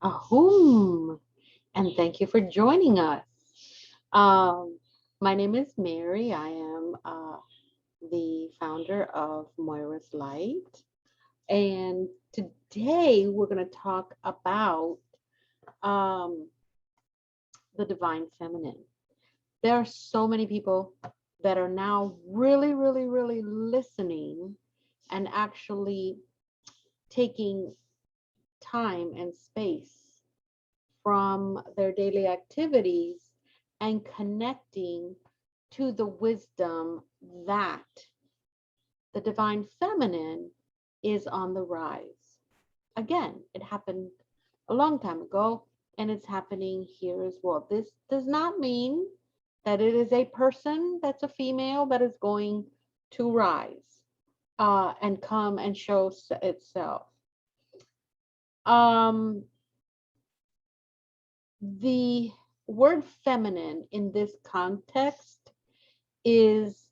Ahum, and thank you for joining us. Um, my name is Mary. I am the founder of Moira's Light, and today we're going to talk about um, the divine feminine. There are so many people that are now really listening and actually taking time and space from their daily activities and connecting to the wisdom that the divine feminine is on the rise. Again, it happened a long time ago and it's happening here as well. This does not mean that it is a person that's a female that is going to rise and come and show itself. Um, the word feminine in this context is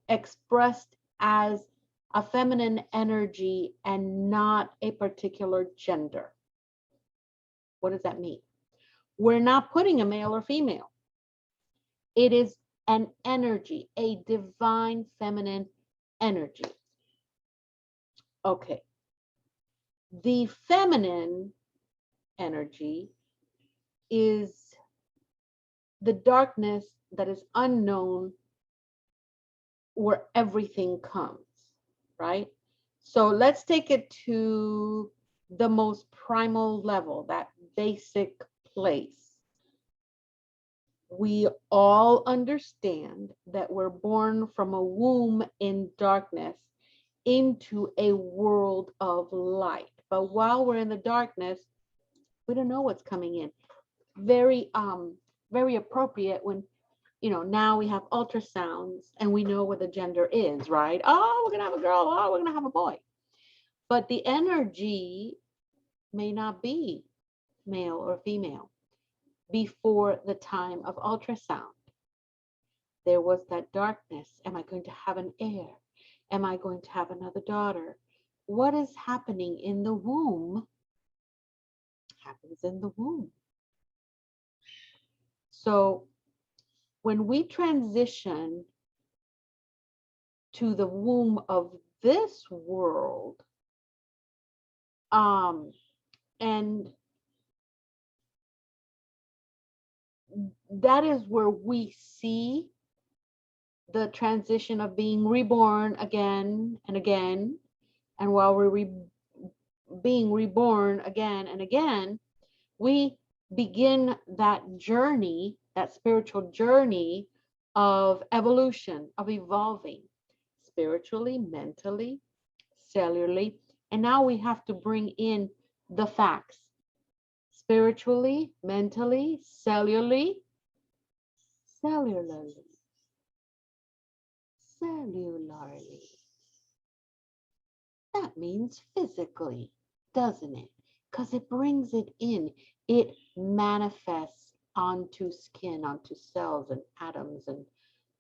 expressed as a feminine energy and not a particular gender. What does that mean? We're not putting a male or female. It is an energy, a divine feminine energy. Okay. The feminine energy is the darkness that is unknown where everything comes, right? So let's take it to the most primal level, that basic place. We all understand that we're born from a womb in darkness into a world of light. But while we're in the darkness, we don't know what's coming in. Very appropriate when now we have ultrasounds and we know what the gender is, right? Oh, we're gonna have a girl, oh, we're gonna have a boy. But the energy may not be male or female. Before the time of ultrasound, there was that darkness. Am I going to have an heir? Am I going to have another daughter? What is happening in the womb happens in the womb. So when we transition to the womb of this world, and that is where we see the transition of being reborn again and again. And while we're being reborn again and again, we begin that journey, that spiritual journey of evolution, of evolving spiritually, mentally, cellularly. And now we have to bring in the facts spiritually, mentally, cellularly, cellularly. That means physically, doesn't it? Because it brings it in. It manifests onto skin, onto cells and atoms and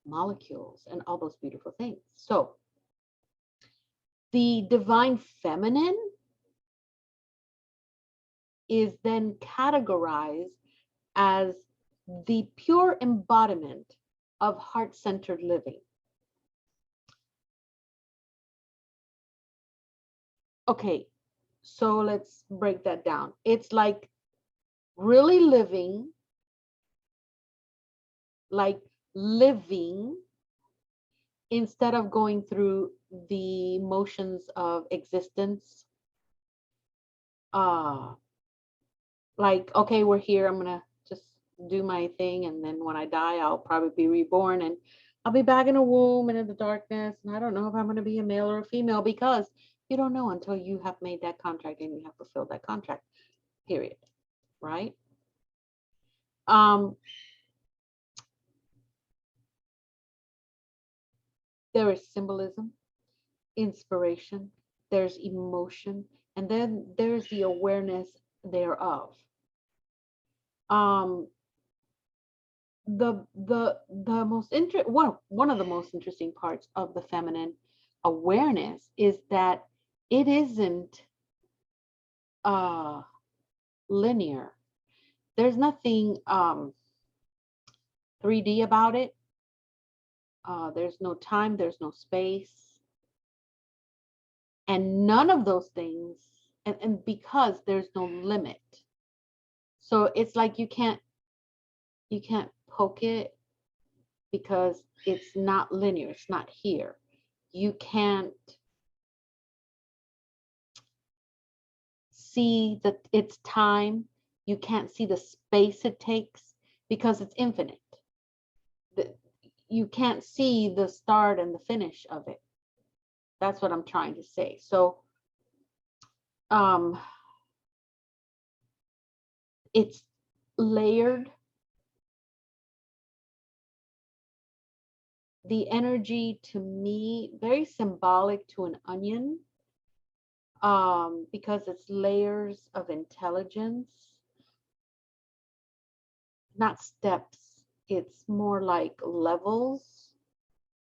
molecules and all those beautiful things. So the divine feminine is then categorized as the pure embodiment of heart-centered living. Okay, so let's break that down. It's like really living, like living instead of going through the motions of existence. Like, okay, we're here, I'm gonna just do my thing, and then when I die, I'll probably be reborn and I'll be back in a womb and in the darkness, and I don't know if I'm gonna be a male or a female, because you don't know until you have made that contract and you have fulfilled that contract, period, right? There is symbolism, inspiration, there's emotion, and then there's the awareness thereof. Um, the most one of the most interesting parts of the feminine awareness is that it isn't linear. There's nothing 3D about it. There's no time, there's no space, and none of those things, and because there's no limit. So it's like you can't poke it because it's not linear, it's not here. You can't see that it's time, you can't see the space it takes because it's infinite. You can't see the start and the finish of it. That's what I'm trying to say. So it's layered. The energy to me, very symbolic to an onion, because it's layers of intelligence, not steps. It's more like levels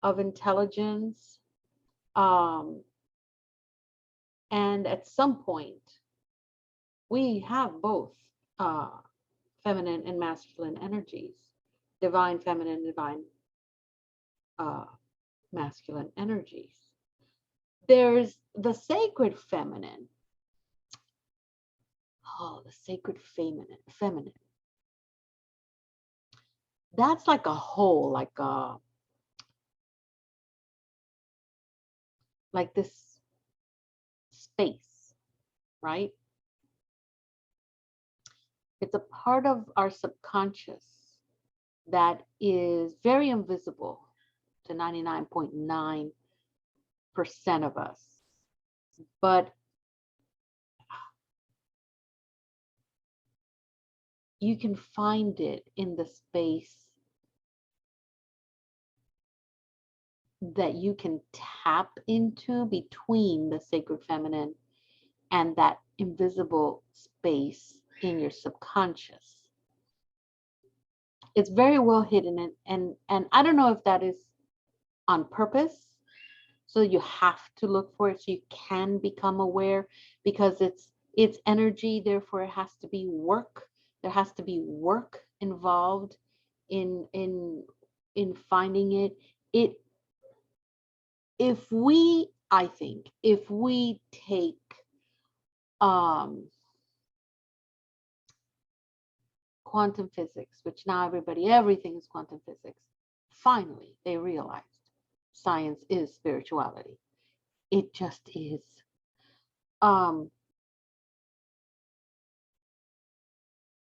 of intelligence. And at some point, we have both feminine and masculine energies, divine feminine, divine masculine energies. There's the sacred feminine. Oh, the sacred feminine. That's like a whole, like this space, right? It's a part of our subconscious that is very invisible to 99.9% of us. But you can find it in the space that you can tap into between the sacred feminine and that invisible space in your subconscious. It's very well hidden, and I don't know if that is on purpose, so you have to look for it so you can become aware, because it's energy, therefore it has to be work. There has to be work involved in finding it. I think if we take quantum physics, which now everything is quantum physics, finally they realized science is spirituality. It just is.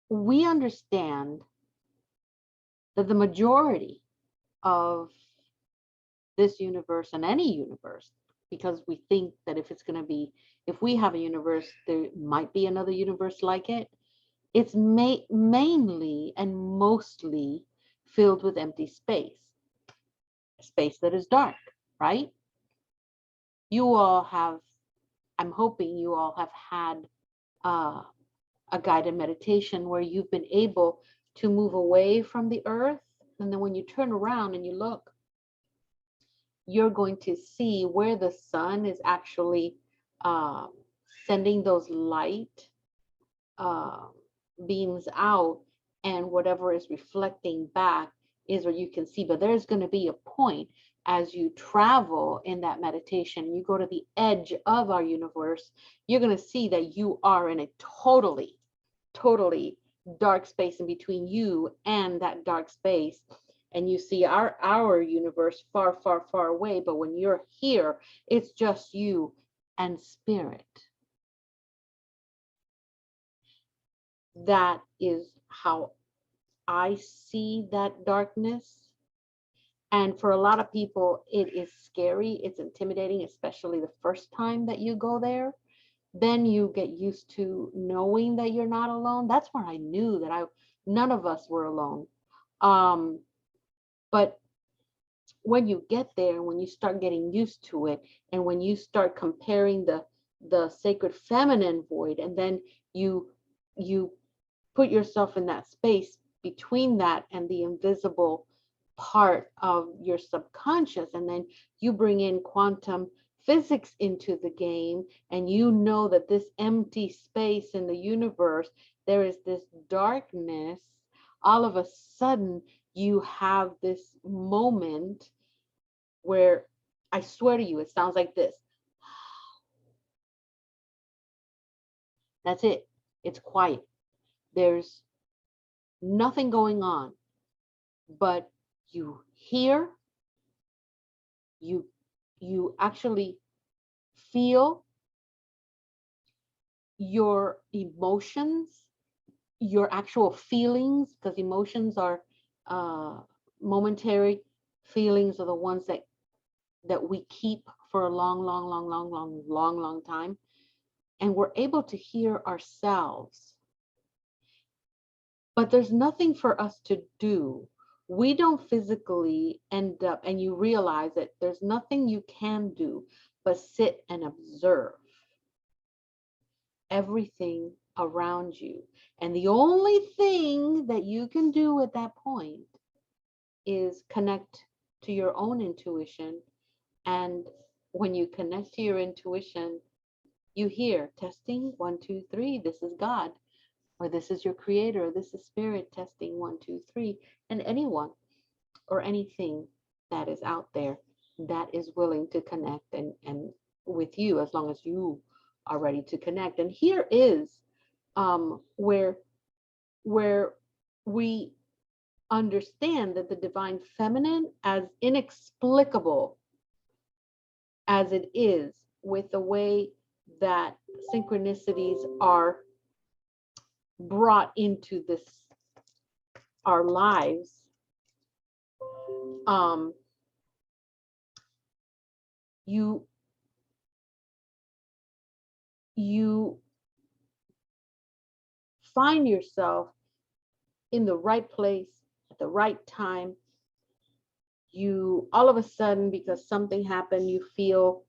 We understand that the majority of this universe and any universe, because we think that if we have a universe, there might be another universe like it. It's mainly and mostly filled with empty space that is dark, right? I'm hoping you all have had a guided meditation where you've been able to move away from the earth. And then when you turn around and you look, you're going to see where the sun is actually sending those light beams out, and whatever is reflecting back is what you can see. But there's going to be a point as you travel in that meditation, you go to the edge of our universe, you're going to see that you are in a totally dark space in between you and that dark space. And you see our universe far away. But when you're here, it's just you and spirit. That is how I see that darkness. And for a lot of people, it is scary. It's intimidating, especially the first time that you go there. Then you get used to knowing that you're not alone. That's where I knew that none of us were alone. But when you get there, when you start getting used to it, and when you start comparing the sacred feminine void, and then you put yourself in that space between that and the invisible part of your subconscious, and then you bring in quantum physics into the game, and you know that this empty space in the universe, there is this darkness, all of a sudden you have this moment where, I swear to you, it sounds like this. That's it. It's quiet. There's nothing going on, but you hear, you actually feel your emotions, your actual feelings, because emotions are momentary. Feelings are the ones that we keep for a long time, and we're able to hear ourselves. But there's nothing for us to do. We don't physically end up, and you realize that there's nothing you can do but sit and observe everything around you. And the only thing that you can do at that point is connect to your own intuition. And when you connect to your intuition, you hear testing 1, 2, 3, this is God, or this is your creator, or this is spirit, testing 1, 2, 3. And anyone or anything that is out there that is willing to connect and with you, as long as you are ready to connect. And here is where we understand that the divine feminine, as inexplicable as it is with the way that synchronicities are brought into this our lives, you find yourself in the right place at the right time. You all of a sudden, because something happened, you feel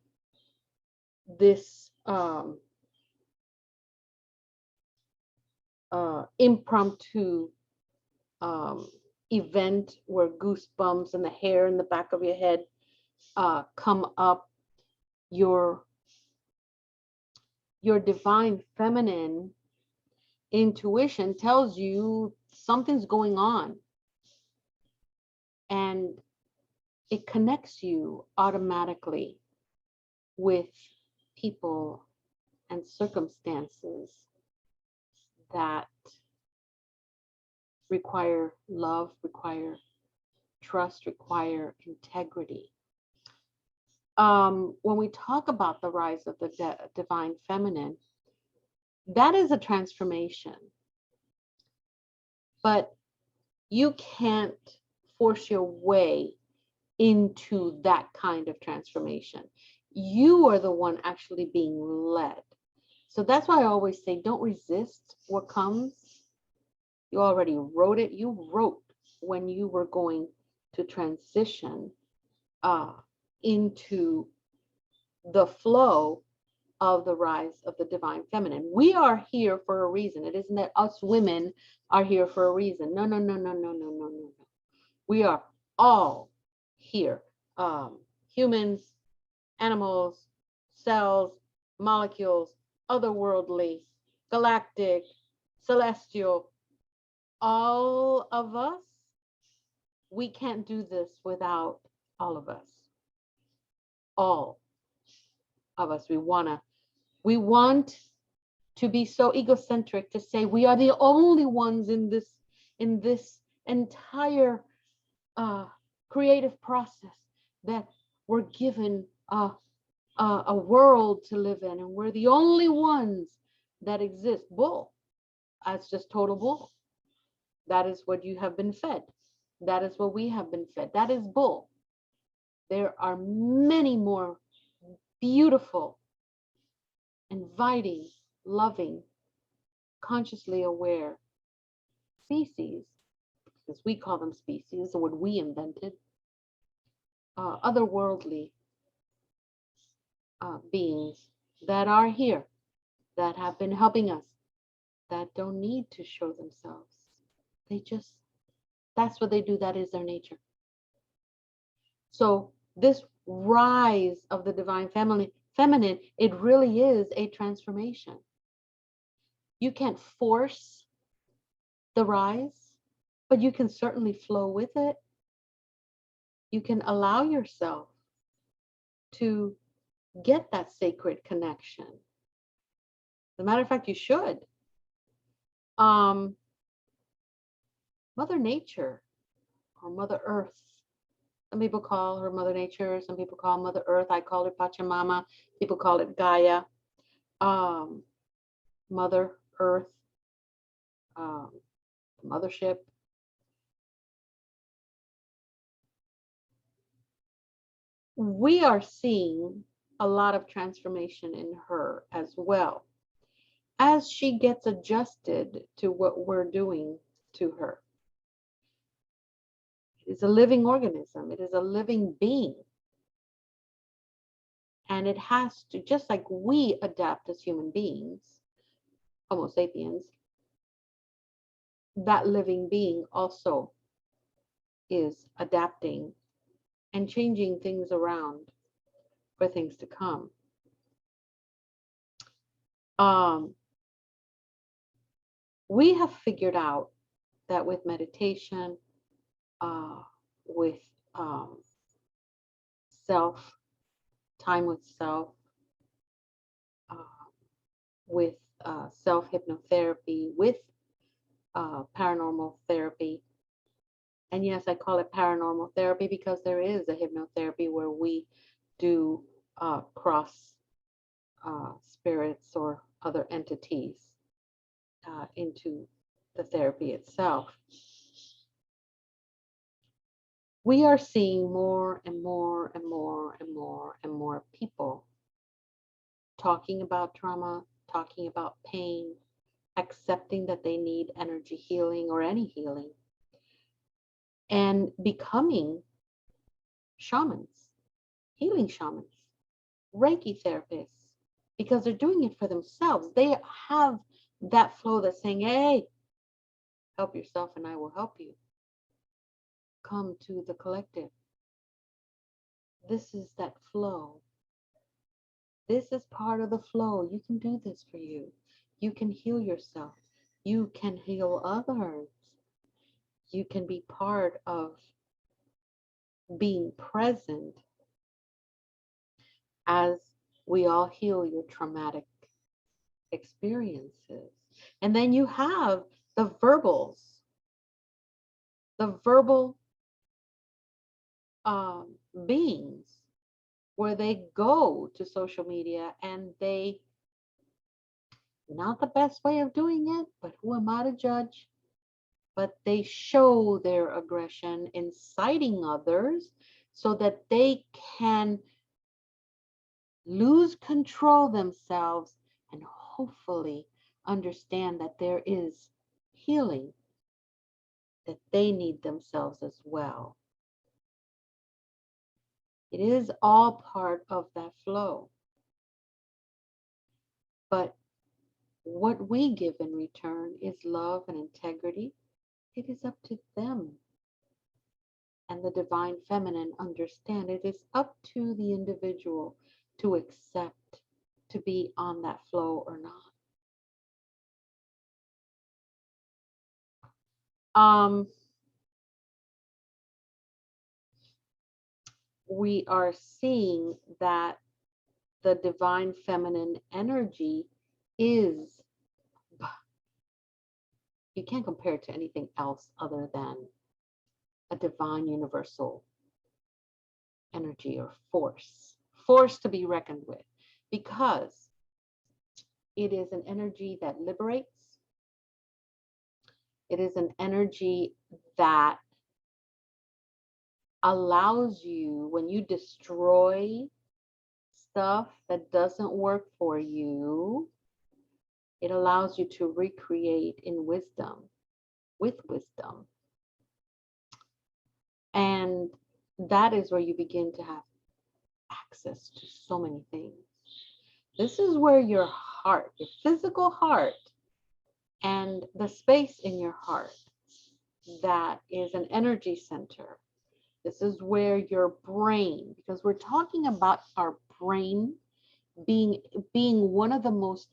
this impromptu event where goosebumps and the hair in the back of your head come up. Your divine feminine intuition tells you something's going on, and it connects you automatically with people and circumstances that require love, require trust, require integrity. When we talk about the rise of the divine feminine, that is a transformation. But you can't force your way into that kind of transformation. You are the one actually being led. So that's why I always say, don't resist what comes. You already wrote it. You wrote when you were going to transition into the flow of the rise of the divine feminine. We are here for a reason. It isn't that us women are here for a reason. No. We are all here. Humans, animals, cells, molecules, otherworldly, galactic, celestial, all of us. We can't do this without all of us. All of us. We want to be so egocentric to say we are the only ones in this entire creative process that we're given a world to live in, and we're the only ones that exist. Bull. That's just total bull. That is what you have been fed. That is what we have been fed. That is bull. There are many more beautiful, inviting, loving, consciously aware species, because we call them species, the word we invented, otherworldly beings that are here, that have been helping us, that don't need to show themselves. They just, that's what they do. That is their nature. So this rise of the divine feminine, it really is a transformation. You can't force the rise, but you can certainly flow with it. You can allow yourself to get that sacred connection. As a matter of fact, you should. Mother Nature or Mother Earth. Some people call her Mother Nature. Some people call Mother Earth. I call her Pachamama. People call it Gaia. Mother Earth. Mothership. We are seeing a lot of transformation in her as well as she gets adjusted to what we're doing to her. It is a living organism. It is a living being. And it has to, just like we adapt as human beings, Homo sapiens, that living being also is adapting and changing things around for things to come. We have figured out that with meditation, with time with self, with self-hypnotherapy, with paranormal therapy. And yes, I call it paranormal therapy because there is a hypnotherapy where we do cross spirits or other entities into the therapy itself. We are seeing more and more and more and more and more people talking about trauma, talking about pain, accepting that they need energy healing or any healing, and becoming shamans, healing shamans, Reiki therapists, because they're doing it for themselves. They have that flow that's saying, hey, help yourself and I will help you. Come to the collective. This is that flow. This is part of the flow. You can do this for you. You can heal yourself. You can heal others. You can be part of being present as we all heal your traumatic experiences. And then you have the verbal beings where they go to social media and they, not the best way of doing it, but who am I to judge? But they show their aggression, inciting others so that they can lose control themselves and hopefully understand that there is healing that they need themselves as well. It is all part of that flow. But what we give in return is love and integrity. It is up to them. And the divine feminine understand it is up to the individual to accept to be on that flow or not. We are seeing that the divine feminine energy is, you can't compare it to anything else other than a divine universal energy or force to be reckoned with, because it is an energy that liberates. It is an energy that allows you, when you destroy stuff that doesn't work for you, it allows you to recreate in wisdom, with wisdom. And that is where you begin to have access to so many things. This is where your heart, your physical heart, and the space in your heart that is an energy center, This is where your brain, because we're talking about our brain being one of the most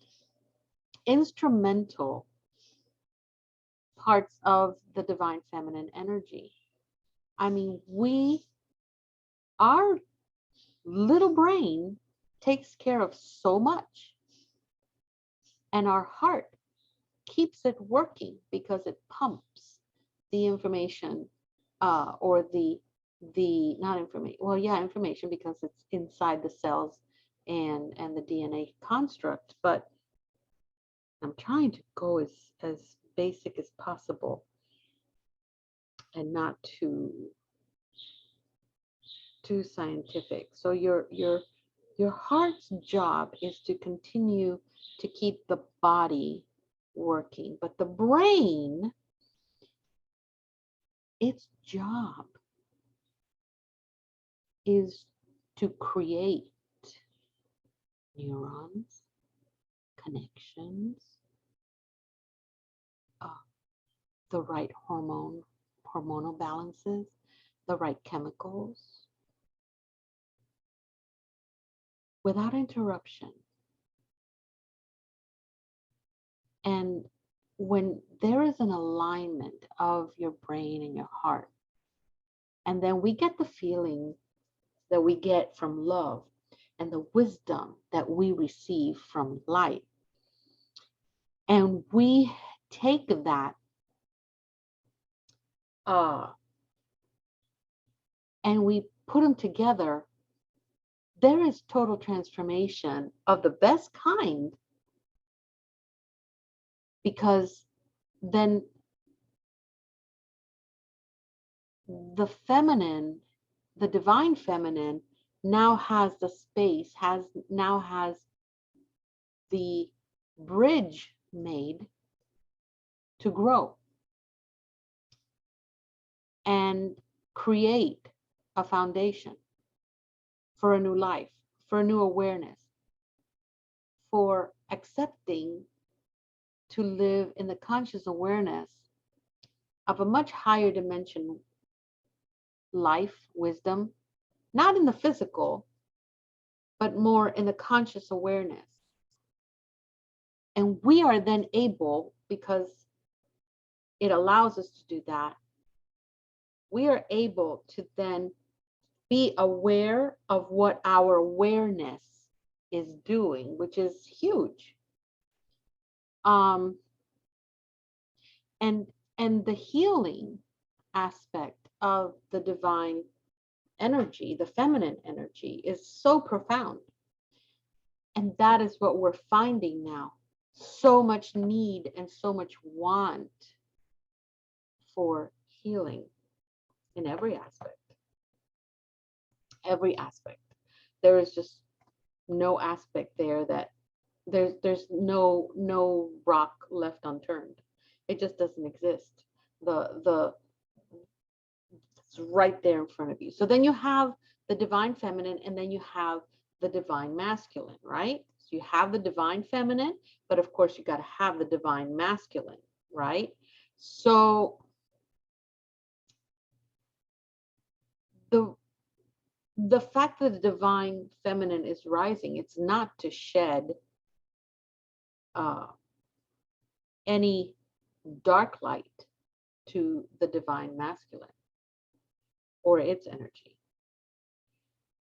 instrumental parts of the divine feminine energy. I mean, our little brain takes care of so much, and our heart keeps it working because it pumps the information, or the not information, well, yeah, information, because it's inside the cells and the DNA construct. But I'm trying to go as basic as possible and not too scientific. So your heart's job is to continue to keep the body working, but the brain, its job is to create neurons, connections, uh, the right hormonal balances, the right chemicals, without interruption. And when there is an alignment of your brain and your heart, and then we get the feeling that we get from love and the wisdom that we receive from light, and we take that and we put them together, there is total transformation of the best kind, because then the feminine, the divine feminine, now has the space, now has the bridge made to grow and create a foundation for a new life, for a new awareness, for accepting to live in the conscious awareness of a much higher dimension life, wisdom, not in the physical, but more in the conscious awareness. And we are then able, because it allows us to do that, we are able to then be aware of what our awareness is doing, which is huge. And the healing aspect of the divine energy, the feminine energy, is so profound. And that is what we're finding now. So much need and so much want for healing in every aspect. Every aspect. There is just no aspect there that there's no rock left unturned. It just doesn't exist. It's right there in front of you. So then you have the divine feminine, and then you have the divine masculine, right? So you have the divine feminine, but of course you got to have the divine masculine, right? So the fact that the divine feminine is rising, it's not to shed any dark light to the divine masculine or its energy.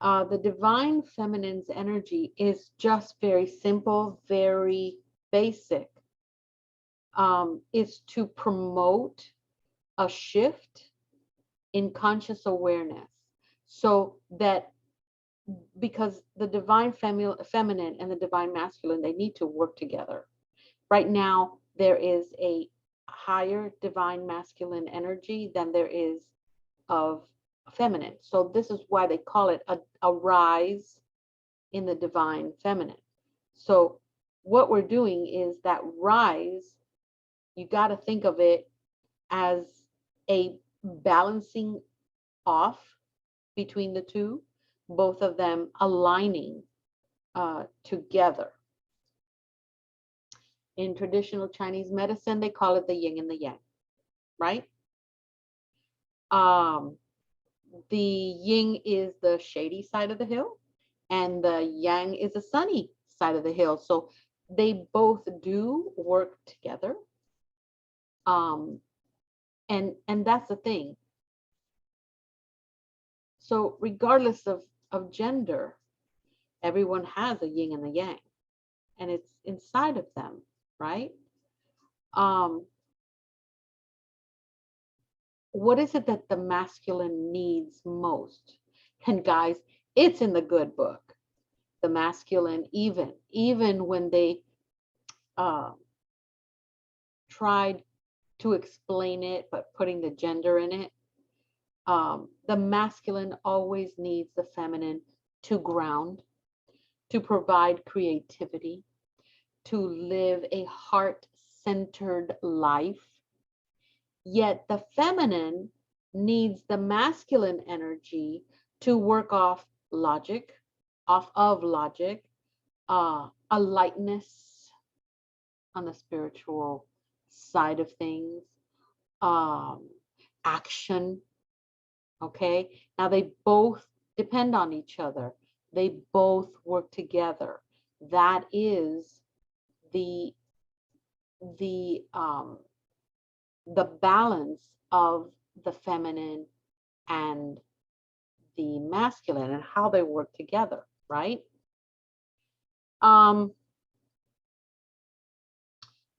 The divine feminine's energy is just very simple, very basic. Is to promote a shift in conscious awareness, so that, because the divine feminine and the divine masculine, they need to work together. Right now, there is a higher divine masculine energy than there is of feminine. So this is why they call it a rise in the divine feminine. So what we're doing is that rise, you got to think of it as a balancing off between the two, both of them aligning together. In traditional Chinese medicine, they call it the yin and the yang, right? the yin is the shady side of the hill, and the yang is the sunny side of the hill. So they both do work together. Um, and that's the thing. So regardless of gender, everyone has a yin and a yang, and it's inside of them, right? Um, what is it that the masculine needs most? And guys, it's in the good book. The masculine, even when they uh, tried to explain it, but putting the gender in it, the masculine always needs the feminine to ground, to provide creativity, to live a heart-centered life. Yet the feminine needs the masculine energy to work off of logic, a lightness on the spiritual side of things, um, action. Okay. Now they both depend on each other. They both work together. That is the the um, the balance of the feminine and the masculine and how they work together, right? Um,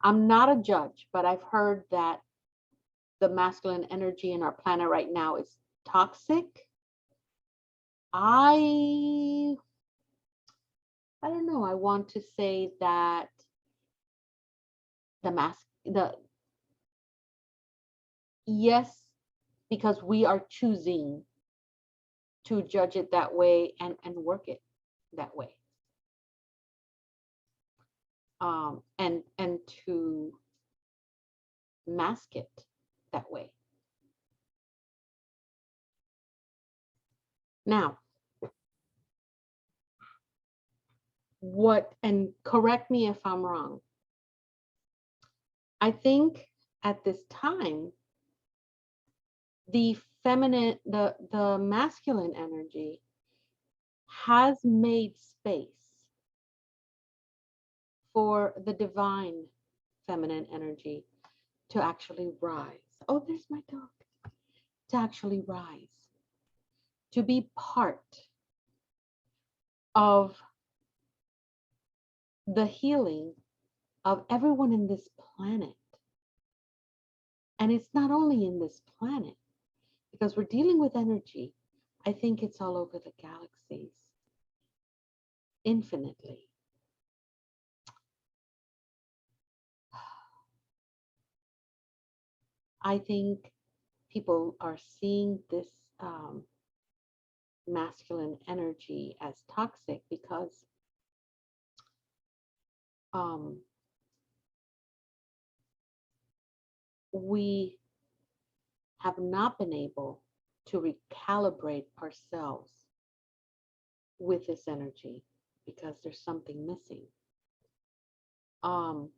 I'm not a judge, but I've heard that the masculine energy in our planet right now is toxic. I I don't know. I want to say that the yes, because we are choosing to judge it that way and work it that way. And to mask it that way. Now, what, and correct me if I'm wrong, I think at this time, the feminine, the masculine energy has made space for the divine feminine energy to actually rise. Oh, there's my dog. To actually rise, to be part of the healing of everyone in this planet. And it's not only in this planet, because we're dealing with energy. I think it's all over the galaxies, infinitely. I think people are seeing this masculine energy as toxic because um, we have not been able to recalibrate ourselves with this energy because there's something missing. Um,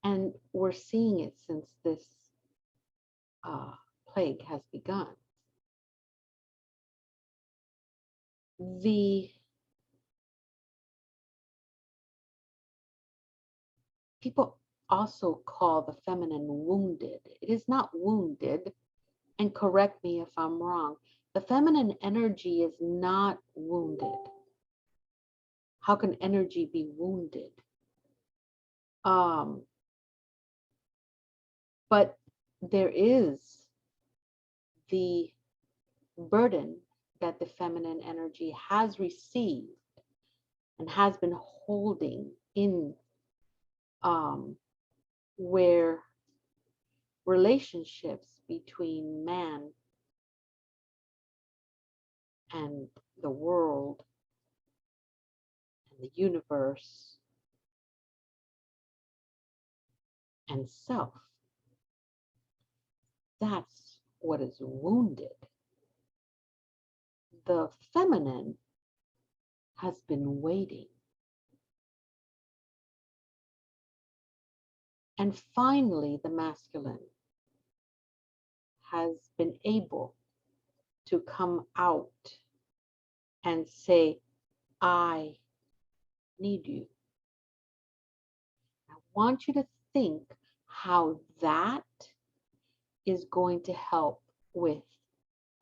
and we're seeing it since this uh, plague has begun. The people also call the feminine wounded. It is not wounded, and correct me if I'm wrong. The feminine energy is not wounded. How can energy be wounded? Um, but there is the burden that the feminine energy has received and has been holding in, where relationships between man and the world and the universe and self, that's what is wounded. The feminine has been waiting. And finally, the masculine has been able to come out and say, I need you. I want you to think how that is going to help with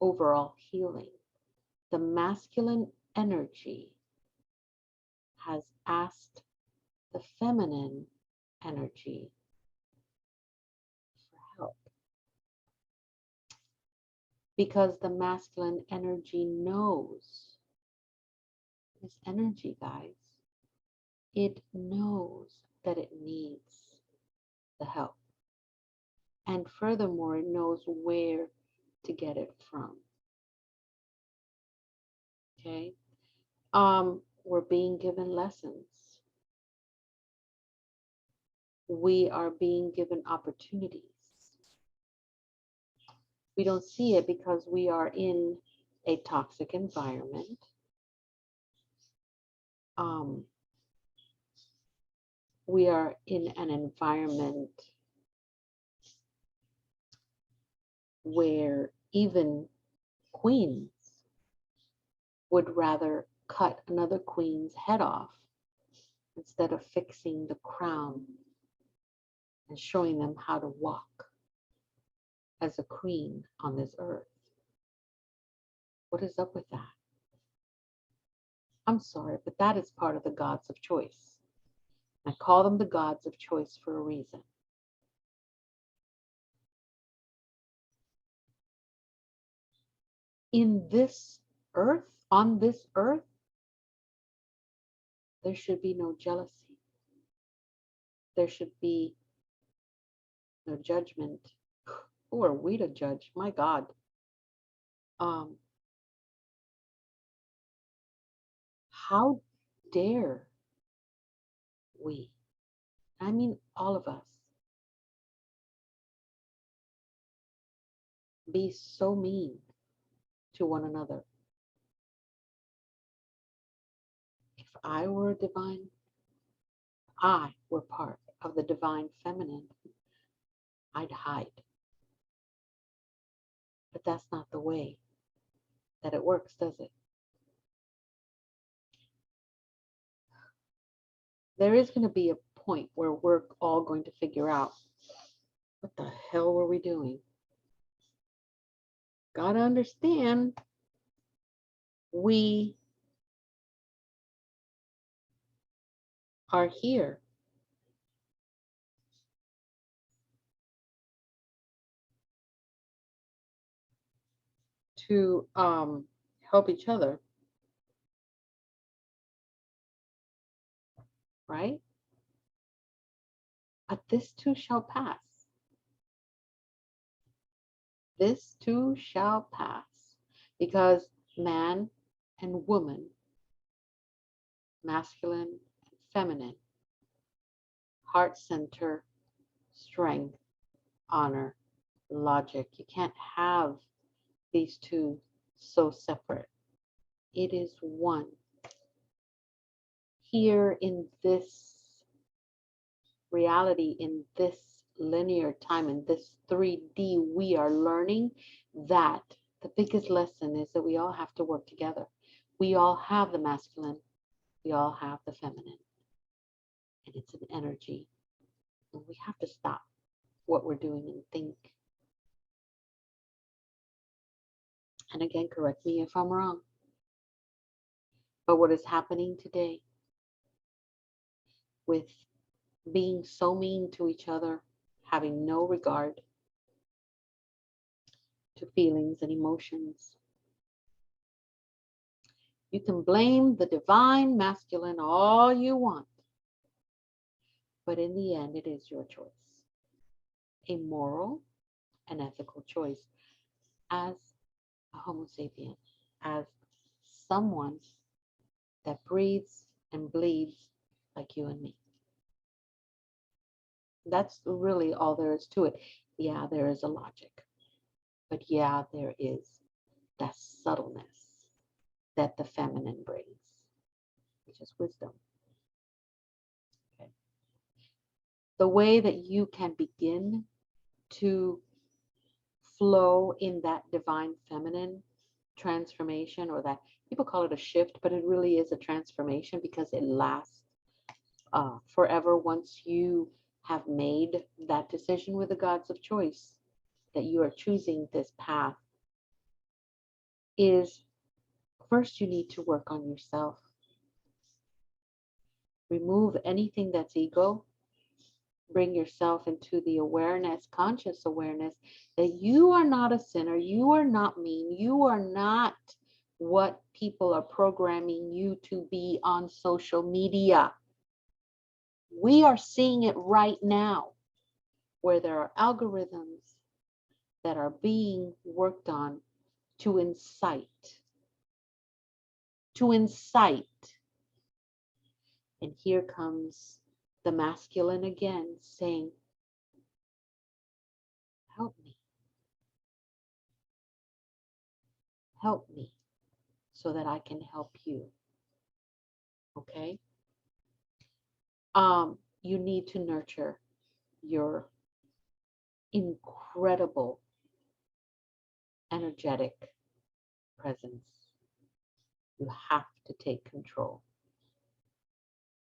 overall healing. The masculine energy has asked the feminine energy for help because the masculine energy knows this energy, guys. It knows that it needs the help. And furthermore, it knows where to get it from. Okay? We're being given lessons. We are being given opportunities. We don't see it because we are in a toxic environment. We are in an environment where even queens would rather cut another queen's head off instead of fixing the crown and showing them how to walk as a queen on this earth. What is up with that? I'm sorry, but that is part of the gods of choice. I call them the gods of choice for a reason. In this earth, on this earth, there should be no jealousy. There should be no judgment. Who are we to judge? My God. How dare we? I mean, all of us be so mean to one another. If I were divine, I were part of the divine feminine, I'd hide. But that's not the way that it works, does it? There is going to be a point where we're all going to figure out, what the hell were we doing? Gotta understand, we are here to help each other, right? But this too shall pass. This too shall pass, because man and woman, masculine and feminine, heart center, strength, honor, logic. You can't have these two so separate. It is one. Here in this reality, in this linear time, in this 3D, we are learning that the biggest lesson is that we all have to work together. We all have the masculine, we all have the feminine, and it's an energy. And we have to stop what we're doing and think. And again, correct me if I'm wrong. But what is happening today with being so mean to each other, having no regard to feelings and emotions. You can blame the divine masculine all you want, but in the end, it is your choice. A moral and ethical choice as a Homo sapien, as someone that breathes and bleeds like you and me. That's really all there is to it. Yeah, there is a logic, but yeah, there is that subtleness that the feminine brings, which is wisdom. Okay. The way that you can begin to flow in that divine feminine transformation, or that people call it a shift, but it really is a transformation because it lasts forever once you have made that decision with the gods of choice that you are choosing this path. Is first you need to work on yourself. Remove anything that's ego. Bring yourself into the awareness, conscious awareness, that you are not a sinner, you are not mean, you are not what people are programming you to be on social media. We are seeing it right now, where there are algorithms that are being worked on to incite. And here comes the masculine again saying, help me. Help me so that I can help you. Okay? You need to nurture your incredible energetic presence. You have to take control.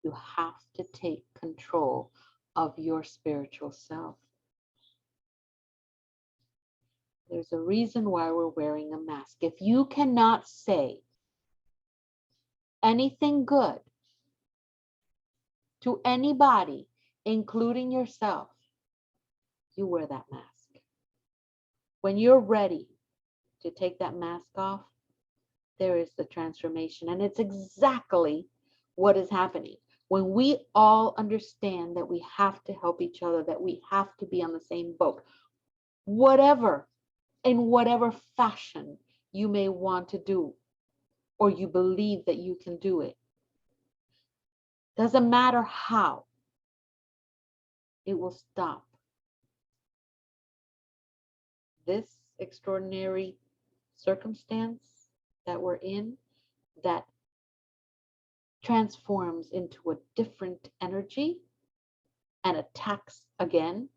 You have to take control of your spiritual self. There's a reason why we're wearing a mask. If you cannot say anything good to anybody, including yourself, you wear that mask. When you're ready to take that mask off, there is the transformation. And it's exactly what is happening. When we all understand that we have to help each other, that we have to be on the same boat, whatever, in whatever fashion you may want to do, or you believe that you can do it, doesn't matter how, it will stop this extraordinary circumstance that we're in, that transforms into a different energy and attacks again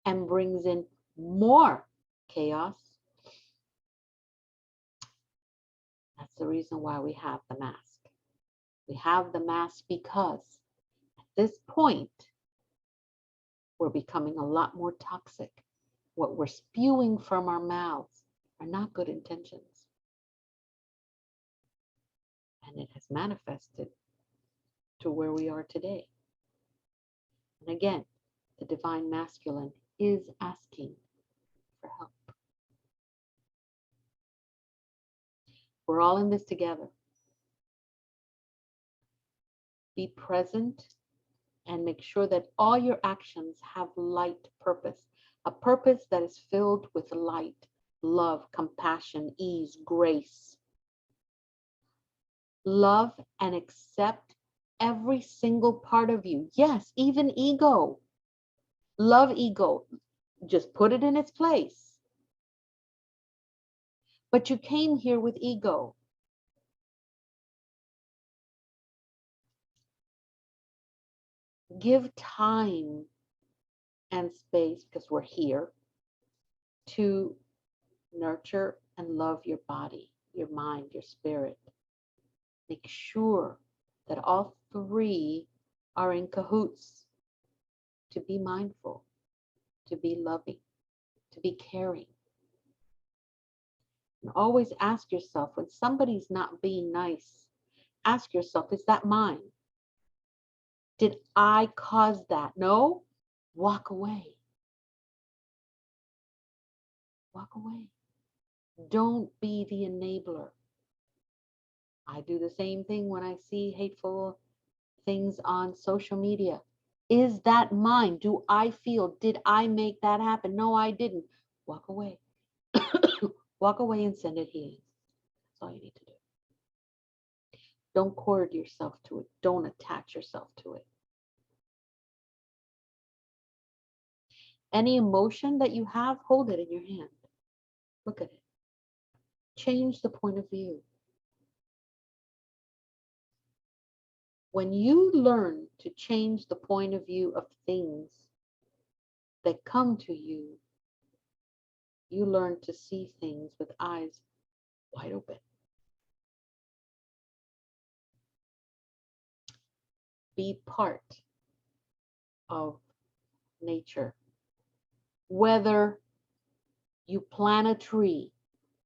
and brings in more chaos. That's the reason why we have the mask. We have the mask because at this point, we're becoming a lot more toxic. What we're spewing from our mouths are not good intentions. And it has manifested to where we are today. And again, the divine masculine is asking for help. We're all in this together. Be present and make sure that all your actions have light purpose, a purpose that is filled with light, love, compassion, ease, grace. Love and accept every single part of you. Yes, even ego. Love ego. Just put it in its place. But you came here with ego. Give time and space, because we're here, to nurture and love your body, your mind, your spirit. Make sure that all three are in cahoots, to be mindful, to be loving, to be caring. And always ask yourself, when somebody's not being nice, ask yourself, is that mine? Did I cause that? No? Walk away. Walk away. Don't be the enabler. I do the same thing when I see hateful things on social media. Is that mine? Do I feel, did I make that happen? No, I didn't. Walk away. Walk away and send it healing. That's all you need to do. Don't cord yourself to it. Don't attach yourself to it. Any emotion that you have, hold it in your hand. Look at it. Change the point of view. When you learn to change the point of view of things that come to you, you learn to see things with eyes wide open. Be part of nature. Whether you plant a tree,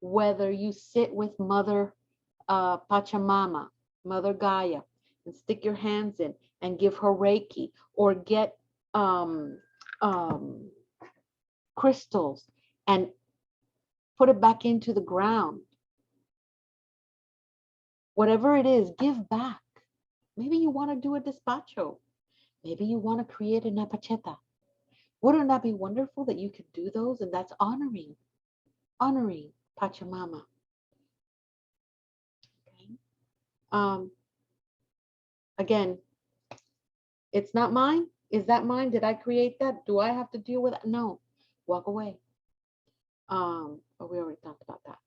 whether you sit with Mother Pachamama, Mother Gaia, and stick your hands in and give her Reiki, or get um, crystals and put it back into the ground. Whatever it is, give back. Maybe you want to do a despacho. Maybe you want to create a napacheta. Wouldn't that be wonderful that you could do those? And that's honoring Pachamama. Okay. Again, it's not mine. Is that mine? Did I create that? Do I have to deal with it? No. Walk away. But we already talked about that.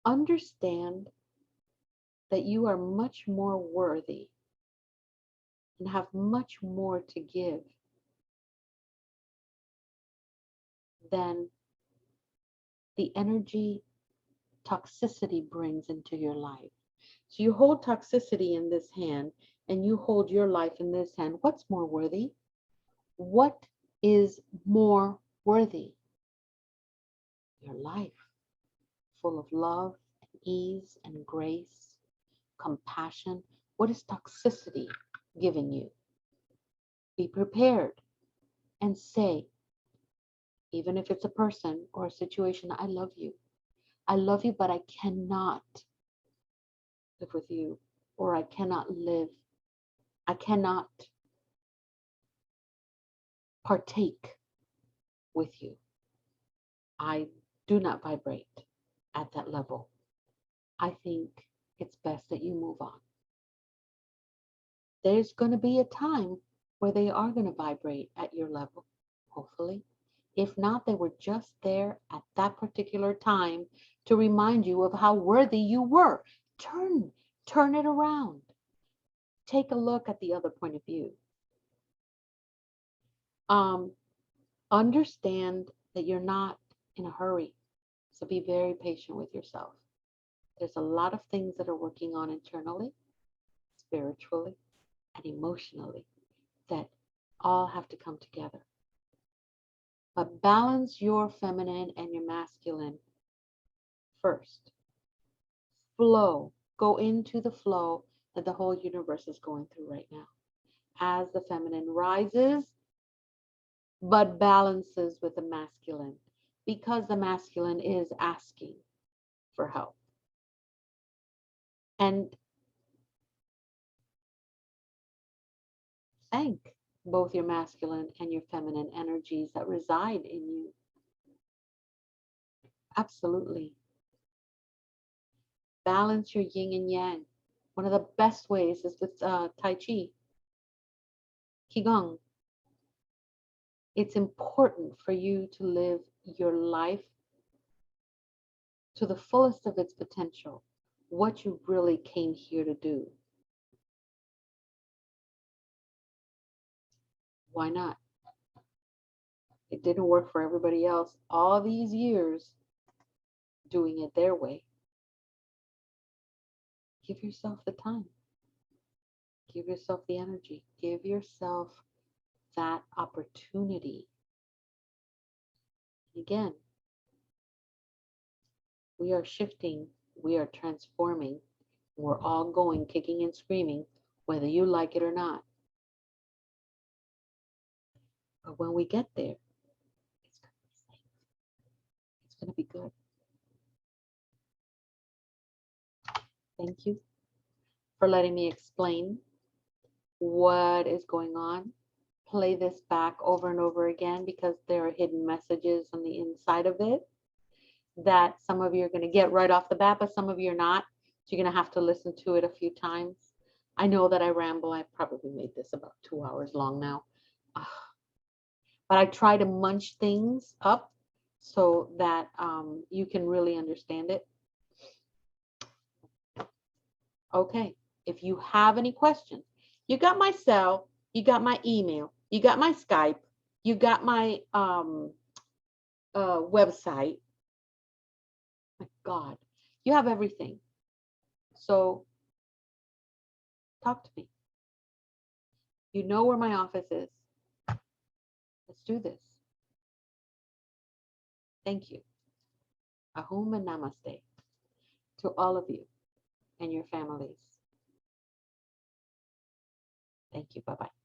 Understand that you are much more worthy and have much more to give than the energy toxicity brings into your life. So you hold toxicity in this hand and you hold your life in this hand. What's more worthy? What is more worthy? Your life, full of love, and ease, and grace, compassion. What is toxicity giving you? Be prepared and say, even if it's a person or a situation, I love you. I love you, but I cannot live with you, or I cannot live. I cannot partake with you. I do not vibrate at that level. I think it's best that you move on. There's going to be a time where they are going to vibrate at your level, hopefully. If not, they were just there at that particular time to remind you of how worthy you were. Turn it around. Take a look at the other point of view. Understand that you're not in a hurry. So be very patient with yourself. There's a lot of things that are working on internally, spiritually, and emotionally that all have to come together. But balance your feminine and your masculine first. Flow. Go into the flow that the whole universe is going through right now. As the feminine rises, but balances with the masculine, because the masculine is asking for help. And thank both your masculine and your feminine energies that reside in you. Absolutely. Balance your yin and yang. One of the best ways is with Tai Chi, Qigong. It's important for you to live your life to the fullest of its potential, what you really came here to do. Why not? It didn't work for everybody else all these years doing it their way. Give yourself the time. Give yourself the energy. Give yourself that opportunity. Again, we are shifting, we are transforming. We're all going kicking and screaming, whether you like it or not. But when we get there, it's going to be safe. It's going to be good. Thank you for letting me explain what is going on. Play this back over and over again, because there are hidden messages on the inside of it that some of you are going to get right off the bat, but some of you are not. So you're going to have to listen to it a few times. I know that I ramble. I probably made this about 2 hours long now. But I try to munch things up so that you can really understand it. Okay, if you have any questions, you got my cell, you got my email, you got my Skype, you got my website. My God, you have everything. So talk to me. You know where my office is. Let's do this. Thank you. Ahum and namaste to all of you and your families. Thank you. Bye bye.